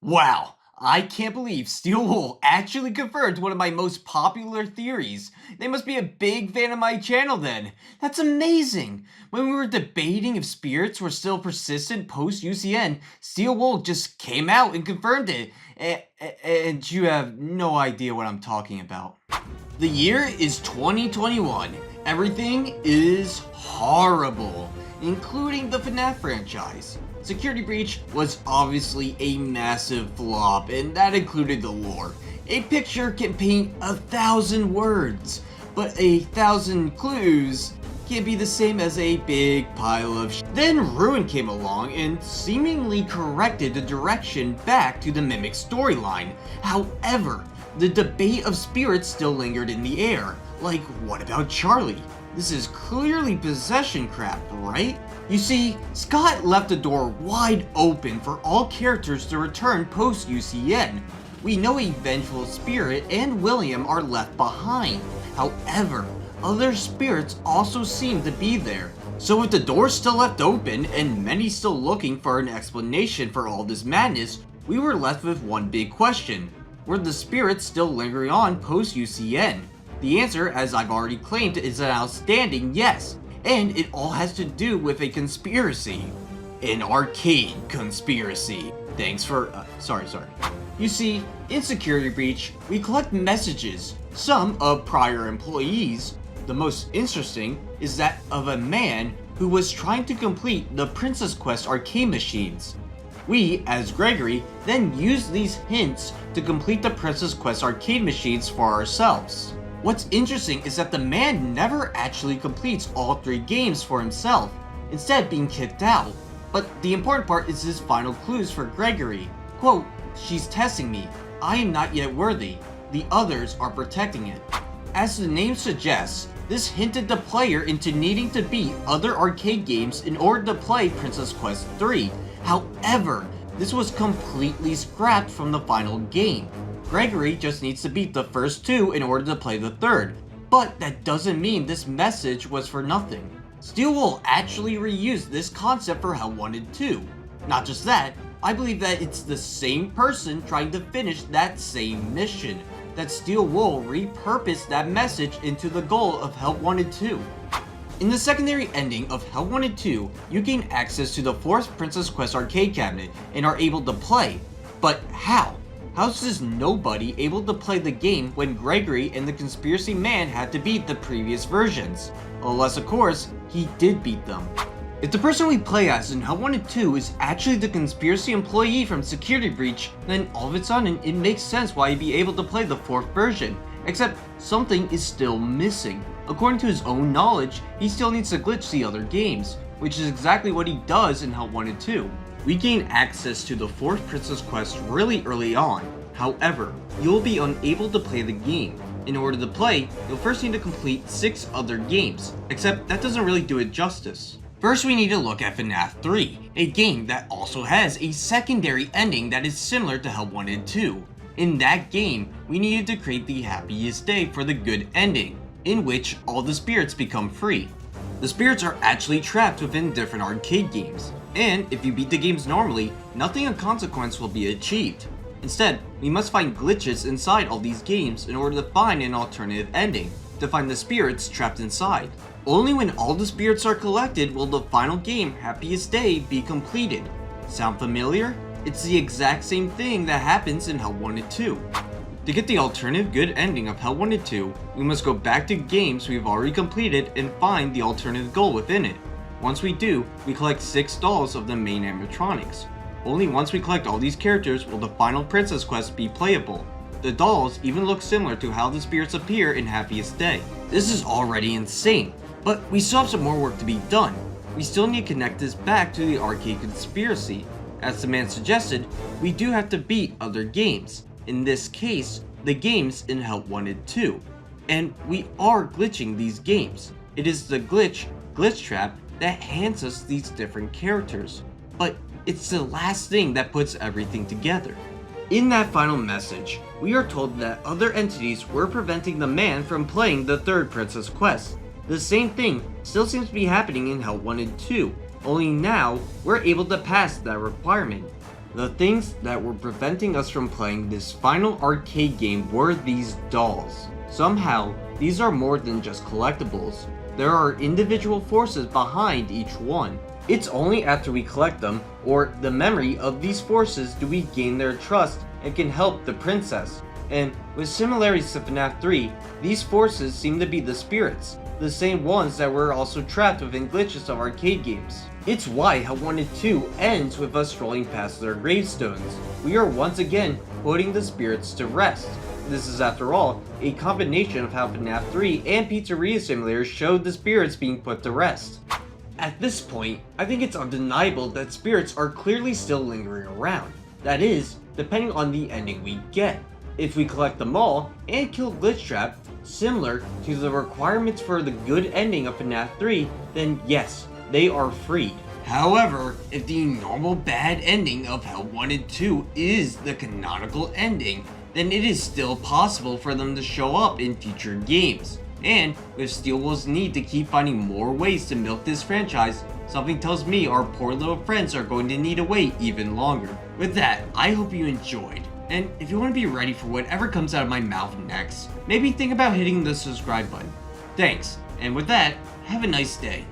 Wow, I can't believe Steel Wool actually confirmed one of my most popular theories. They must be a big fan of my channel then. That's amazing! When we were debating if spirits were still persistent post-UCN, Steel Wool just came out and confirmed it. And you have no idea what I'm talking about. The year is 2021. Everything is horrible, including the FNAF franchise. Security Breach was obviously a massive flop, and that included the lore. A picture can paint 1,000 words, but 1,000 clues can be the same as a big pile of Then Ruin came along and seemingly corrected the direction back to the Mimic storyline. However, the debate of spirits still lingered in the air. Like, what about Charlie? This is clearly possession crap, right? You see, Scott left the door wide open for all characters to return post-UCN. We know a vengeful spirit and William are left behind. However, other spirits also seem to be there. So with the door still left open and many still looking for an explanation for all this madness, we were left with one big question. Were the spirits still lingering on post-UCN? The answer, as I've already claimed, is an outstanding yes. And it all has to do with a conspiracy. An arcade conspiracy. Thanks for, sorry. You see, in Security Breach, we collect messages, some of prior employees. The most interesting is that of a man who was trying to complete the Princess Quest arcade machines. We, as Gregory, then use these hints to complete the Princess Quest arcade machines for ourselves. What's interesting is that the man never actually completes all 3 games for himself, instead being kicked out. But the important part is his final clues for Gregory. Quote, "She's testing me. I am not yet worthy. The others are protecting it." As the name suggests, this hinted the player into needing to beat other arcade games in order to play Princess Quest 3. However, this was completely scrapped from the final game. Gregory just needs to beat the first 2 in order to play the third, but that doesn't mean this message was for nothing. Steel Wool actually reused this concept for Hell Wanted 2. Not just that, I believe that it's the same person trying to finish that same mission, that Steel Wool repurposed that message into the goal of Hell Wanted 2. In the secondary ending of Hell Wanted 2, you gain access to the 4th Princess Quest arcade cabinet and are able to play. But how? How's this nobody able to play the game when Gregory and the conspiracy man had to beat the previous versions? Unless of course, he did beat them. If the person we play as in Hell Wanted 2 is actually the conspiracy employee from Security Breach, then all of a sudden it makes sense why he'd be able to play the 4th version. Except something is still missing. According to his own knowledge, he still needs to glitch the other games, which is exactly what he does in Hell Wanted 2. We gain access to the 4th Princess Quest really early on. However, you'll be unable to play the game. In order to play, you'll first need to complete 6 other games, except that doesn't really do it justice. First, we need to look at FNAF 3, a game that also has a secondary ending that is similar to Hell Wanted 2. In that game, we needed to create the happiest day for the good ending, in which all the spirits become free. The spirits are actually trapped within different arcade games, and if you beat the games normally, nothing of consequence will be achieved. Instead, we must find glitches inside all these games in order to find an alternative ending, to find the spirits trapped inside. Only when all the spirits are collected will the final game, Happiest Day, be completed. Sound familiar? It's the exact same thing that happens in Hell Wanted 2. To get the alternative good ending of Hell Wanted 2, we must go back to games we've already completed and find the alternative goal within it. Once we do, we collect 6 dolls of the main animatronics. Only once we collect all these characters will the final Princess Quest be playable. The dolls even look similar to how the spirits appear in Happiest Day. This is already insane, but we still have some more work to be done. We still need to connect this back to the arcade conspiracy. As the man suggested, we do have to beat other games. In this case, the games in Hell Wanted 2. And we are glitching these games. It is the glitch trap that hands us these different characters. But it's the last thing that puts everything together. In that final message, we are told that other entities were preventing the man from playing the 3rd Princess Quest. The same thing still seems to be happening in Hell Wanted 2, only now we're able to pass that requirement. The things that were preventing us from playing this final arcade game were these dolls. Somehow, these are more than just collectibles. There are individual forces behind each one. It's only after we collect them, or the memory of these forces, do we gain their trust and can help the princess. And with similarities to FNAF 3, these forces seem to be the spirits, the same ones that were also trapped within glitches of arcade games. It's why how 1 and 2 ends with us strolling past their gravestones. We are once again putting the spirits to rest. This is, after all, a combination of how FNAF 3 and Pizzeria Simulator showed the spirits being put to rest. At this point, I think it's undeniable that spirits are clearly still lingering around. That is, depending on the ending we get. If we collect them all and kill Glitchtrap, similar to the requirements for the good ending of FNAF 3, then yes, they are freed. However, if the normal bad ending of Hell 1 and 2 is the canonical ending, then it is still possible for them to show up in future games. And with Steel Wool's need to keep finding more ways to milk this franchise, something tells me our poor little friends are going to need to wait even longer. With that, I hope you enjoyed. And if you want to be ready for whatever comes out of my mouth next, maybe think about hitting the subscribe button. Thanks, and with that, have a nice day.